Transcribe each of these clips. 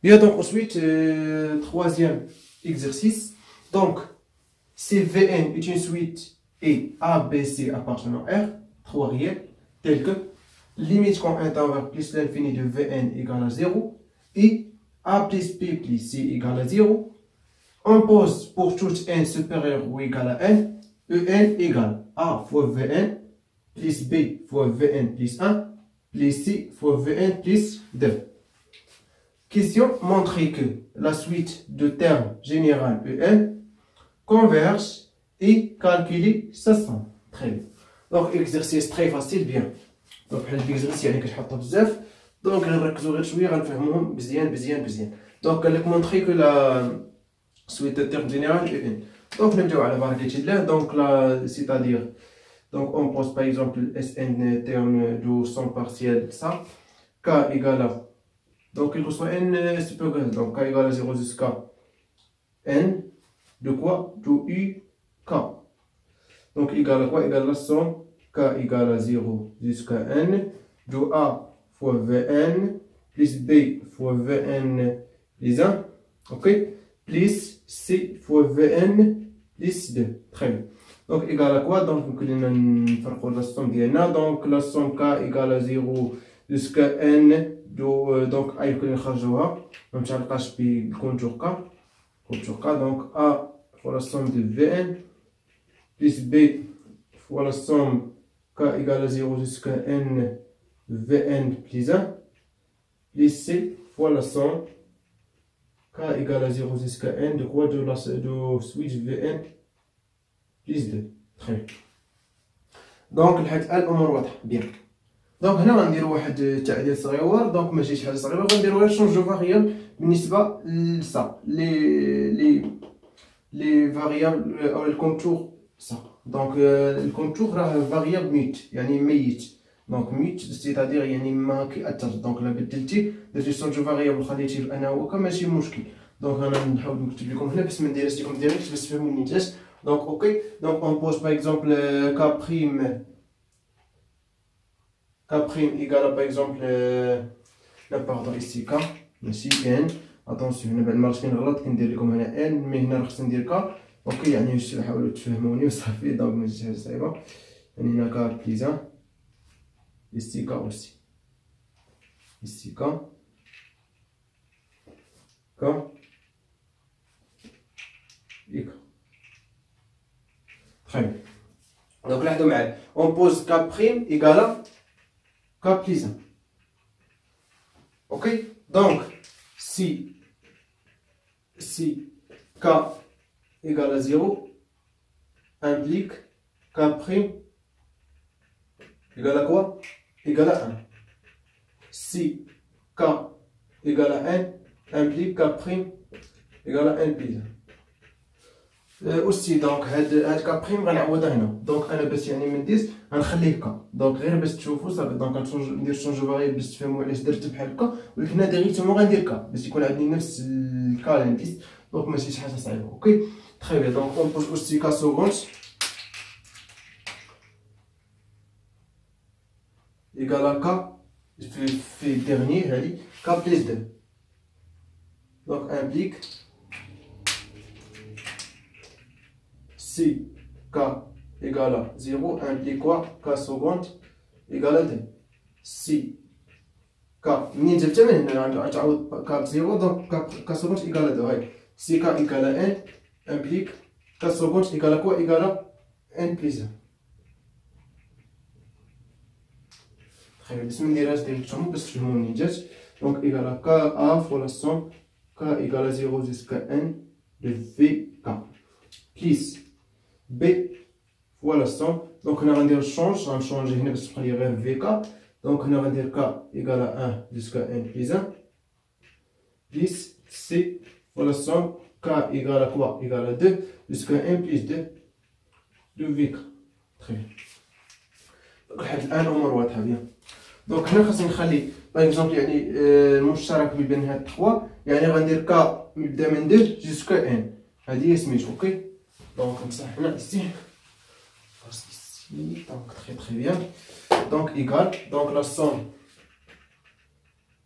Bien, donc ensuite, troisième exercice. Donc, si Vn est une suite et A, B, C appartenant à R, trois réels, tels que limite quand n tend vers plus l'infini de Vn égale à 0 et A plus B plus C égale à 0, on pose pour toute n supérieure ou égale à n, En égale A fois Vn plus B fois Vn plus 1 plus C fois Vn plus 2. Question, montrer que la suite de termes général En converge et calculer sa somme. Très bien. Donc, exercice très facile, bien. Donc, بحال l'exercice يعني كتحطو بزاف. Donc, غنركزو غير شوية غنفهموهم مزيان. Donc, قال لك montrer que la suite de termes général En. Donc, نبداو على بركة الله. Donc, c'est-à-dire, donc on pose par exemple Sn terme de son partiel ça. K égale à, donc il reçoit n supérieur, donc k égale à 0 jusqu'à n de quoi? De u k. Donc égale à quoi? Égale à la somme k égale à 0 jusqu'à n de a fois vn plus b fois vn plus 1, ok, plus c fois vn plus 2. Très bien. Donc égale à quoi? Donc nous allons la somme ديالنا. Donc la somme k égale à 0 jusqu'à n. Donc a يمكن نخرجوها ما متعلقاش بالكونتور k. Donc a fois la somme de Vn plus b fois la somme k égale à 0 jusqu'à n Vn plus 1 plus c fois la somme k égale à 0 jusqu'à n de quoi? De switch Vn plus 2. Très bien. Donc لحد الان الامور واضحه. بيان. دونك هنا غنديرو واحد التعديل صغير. دونك ماشي شي حاجه صغيره، غنديرو غير شونج دو فاريابل بالنسبه لسا لي فاريابل او الكونتور سا. دونك الكونتور راه فاريابل ميت يعني ميت. دونك ميت سيتادير يعني ما كيأثرش. دونك الا بدلتي درتي شونج دو فاريابل خليتيه انا هو ماشي مشكل. دونك انا نحاول نكتب لكم هنا باش ما نديرش لكم ديريكت باش تفهموا النتاج. Donc, ok. Donc, on pose par exemple K prime égale à par exemple, là, pardon, ici K, ici N. Attention, هنا بعد المرات كنغلط كندير لكم هنا N مي هنا راه خصني ندير K. اوكي يعني حاولوا تفهموني وصافي. دونك ماشي حاجة صعيبة. يعني هنا K بليز 1 ici K aussi. Ici K et K. Très bien. Donc là, on pose K' égale à K plus 1. Ok? Donc, si K égale à 0 implique K' égale à quoi? Égale à 1. Si K égale à 1 implique K' égale à 1 plus 1. aussi دونك هاد كا بريم غنعوضها هنا. دونك انا باش يعني ما نديرش غنخليه كا. دونك غير باش تشوفوا صافي. دونك ندير شونج فاريابل باش تفهموا علاش درت بحال هكا، ولكن هنا ديريكتومون غندير كا باش يكون عندي نفس الكا اللي ندير. دونك ماشي شي حاجه صعيبه. اوكي تري بيان. دونك اون بوز اوسي كا سكوند ايكال ا كا في الديرني هادي كا بليس 2. دونك امبليك si K égale à 0 implique quoi? K seconde égale à 2. Si K منين جبتها من هنا غنعوض K ب 0 دونك K seconde égale à 2. هاي si K égale à 1 implique K seconde égale à quoi? Égale à 1 plus 1. Très bien. باش ما نديرهاش ديريكتومون باش تفهموا النتاج. دونك égale à K A fois la somme K égale à 0 jusqu'à n de VK plus B fois la somme. Donc on a rendu change, on change هنا باش تبقى لي غير VK. Donc on a rendu K égale à 1 jusqu'à n plus 1 plus C fois la somme K égale à quoi? Égale à 2 jusqu'à n plus 2 de VK. Très bien. Donc لحد الآن الأمور واضحة. بيان. دونك هنا خاصني نخلي باغ اكزومبل يعني المشترك بين هاد 3 يعني غندير K يبدا من 2 jusqu'à n. هادي هي سميتو. اوكي donc comme ça là ici donc très bien. Donc égale donc la somme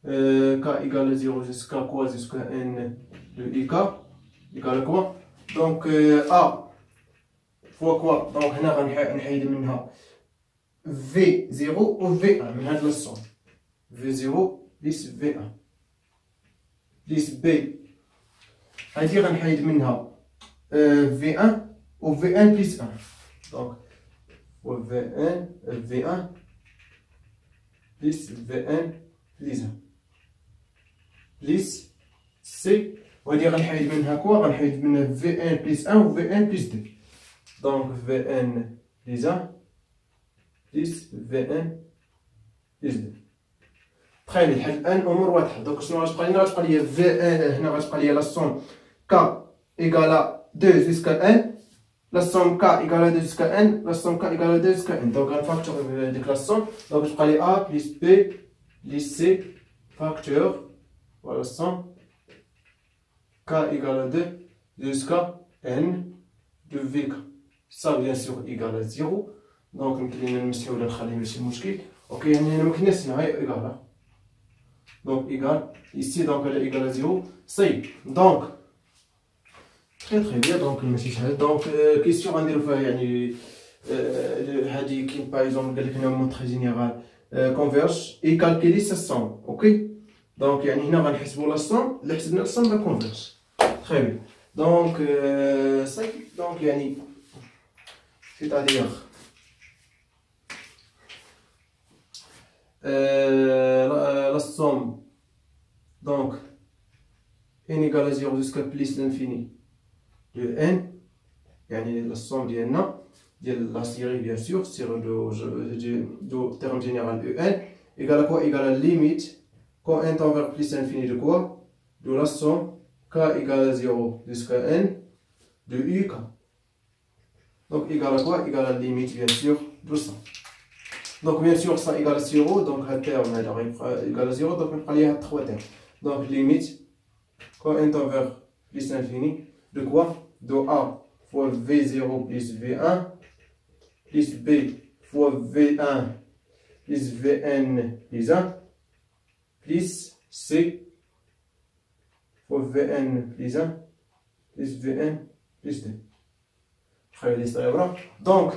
K égale 0 jusqu'à quoi? Jusqu'à n de ik égale quoi? Donc A fois quoi? Donc هنا غنحيد منها V0 و V1 من هاد للصون. V0 plus V1 plus B هادي غنحيد منها V1 و V1 plus 1. Donc V1 V1 plus V1 plus 1 plus C. وهادي غنحيد منها كوا؟ غنحيد منها V1 plus 1 و V1 plus 2. Donc V1 plus 1 plus V1 plus 2. très bien. لحد الان امور واضحه. دونك شنو غتبقى لنا؟ غتبقى لي V1 هنا غتبقى لي لا سوم K égale 2 jusqu'à n. La somme K égale 2 jusqu'à n. La somme K égale 2 jusqu'à n. Donc غنفاكتور ديك لا somme. Donc غتبقى لي A plus B plus C facteur. Voilà somme K égale 2 jusqu'à n de Vk. Ça bien sûr égale 0. Donc يمكن لينا نمسحو ولا نخليه ماشي مشكل. اوكي يعني هنا مكناش هنا هي ايغال. Donc égal ici donc elle est égale à 0. C'est donc très bien. Donc donc question غنديرو فيها يعني هادي كاين باغ اكزومبل قال لك هنا مونطري جينيرال كونفيرج اي كالكولي سا سوم. اوكي دونك يعني هنا غنحسبوا لا سوم اللي حسبنا السوم لا كونفيرج. très bien. donc ça donc يعني c'est-à-dire la somme donc n égale à 0 jusqu'à plus l'infini de n يعني la somme ديالنا ديال la série bien sûr sur du terme général en égale à quoi? Égale à la limite quand n tend vers plus l'infini de quoi? De la somme k égale à 0 jusqu'à n de uk. donc égale à quoi? Égale à la limite bien sûr de ça. Donc bien sûr ça égale à 0, donc un terme égale à 0, donc on va y 3 termes. Donc limite quand n tend vers plus l'infini de quoi? De A fois V0 plus V1 plus B fois V1 plus Vn plus 1 plus C fois Vn plus 1 plus Vn plus 2. Très bien. Donc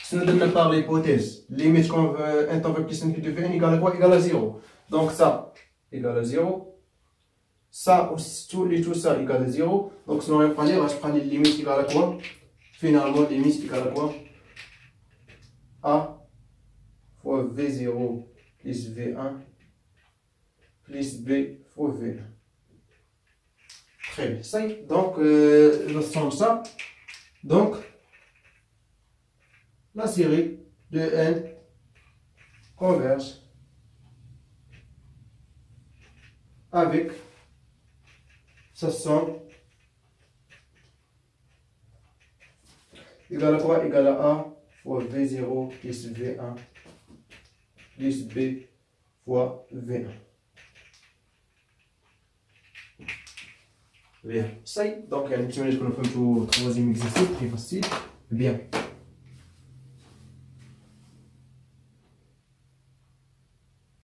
si nous donnons par l'hypothèse, limite qu'on veut n tend vers plus l'infini de Vn égale à quoi? Égale à 0. Donc ça égale à 0. Ça aussi, tout ça égale à 0. Donc si on va prendre, je prends les limites égale à quoi? Finalement, limite égale à quoi? A fois V0 plus V1 plus B fois V1. Très bien. Ça, donc, je somme ça. Donc, la série de n converge avec sa somme égale à quoi? Égale à A fois V0 plus V1 plus B fois V1. Bien. Ça y est. Donc, il y a une petite minute qu'on a fait le troisième exercice, très facile. Bien.